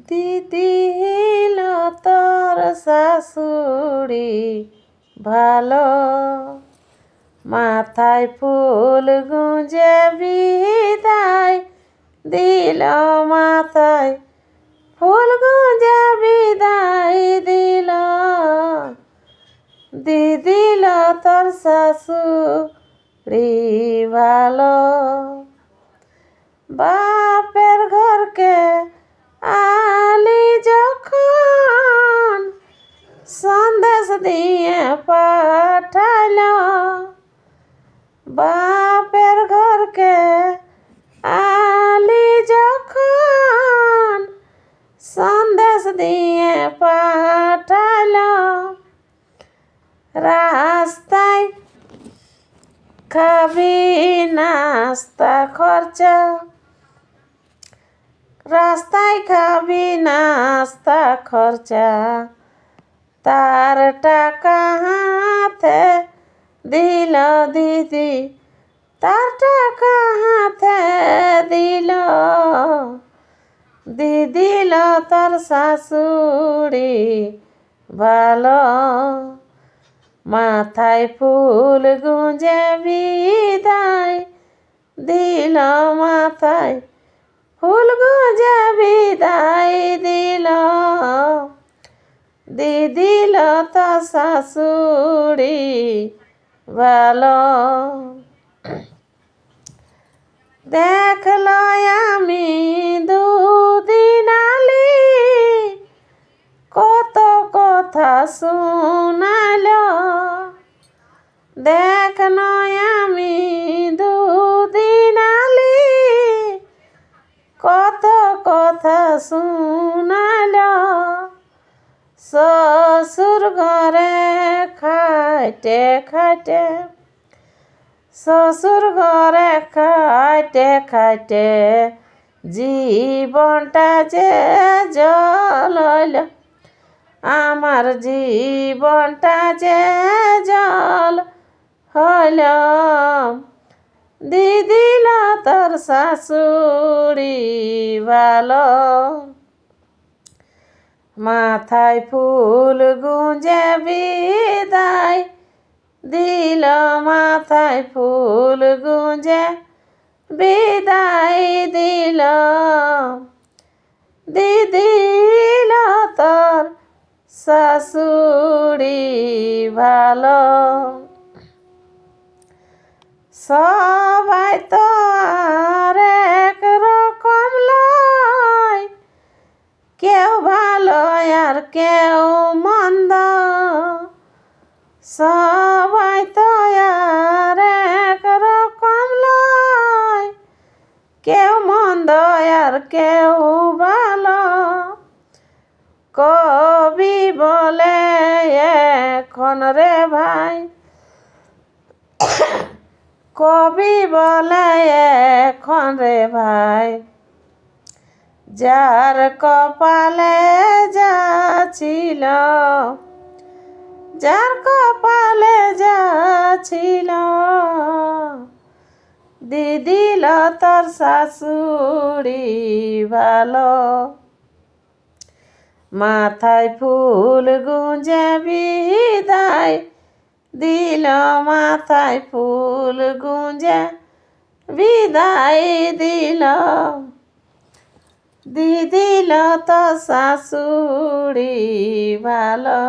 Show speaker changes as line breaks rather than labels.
দিদিল তোর শাশুড়ি ভালো, মাথায় ফুল গুঁজে বিদায় দিল, মাথায় ফুল গুঁজে বিদায় দিল। দিদিল তোর শাশুড়ি ভালো, বাপের ঘরকে আলি যখন সন্দেশ দিয়ে পাঠাইল, বাপের ঘরকে আলি যখন সন্দেশ দিয়ে পাঠাইল। রাস্তায় খাবি নাস্তা খরচা, রাস্তায় খাবি নাস্তা খরচা, তার টাকা হাতে দিল দিদি, তার টাকা হাতে দিল। দিদিল তোর শাশুড়ি ভালো, মাথায় ফুল গুঁজে বিদায় দিল, মাথায় ফুল গুঁজে বিদায় দিল। দিদিল তোর শাশুড়ি ভালো। দেখল আমি দুদিন আলি, কত কথা শুনাইল। দেখল আমি দুদিন আলি, কত কথা শুনাইল। শ্বশুর ঘরে খাইতে খাইতে, শ্বশুর ঘরে খাইতে খাইতে জীবনটা যে জল হইল, আমার জীবনটা যে জল হইল। দিদিল তোর শাশুড়ি ভালো, মাথায় ফুল গুঁজে বিদায় দিল, মাথায় ফুল গুঁজে বিদায় দিল। দিদিল তোর শাশুড়ি ভালো। সবাই তো আর এক রকম লয়, কেউ ভালো আর কেউ মন্দ, সবাই তো আর এক রকম লয়, কেউ মন্দ আর কেউ ভালো। কবি বলে এখন রে ভাই, কবি বলে এখন রে ভাই, যার কপালে যা ছিল, যার কপালে যা ছিল। দিদিল তোর শাশুড়ি ভালো, মাথায় ফুল গুঁজে বিদায় দিল, মাথায় ফুল গুঁজে বিদায় দিল। দিদিল তোর শাশুড়ি ভালো।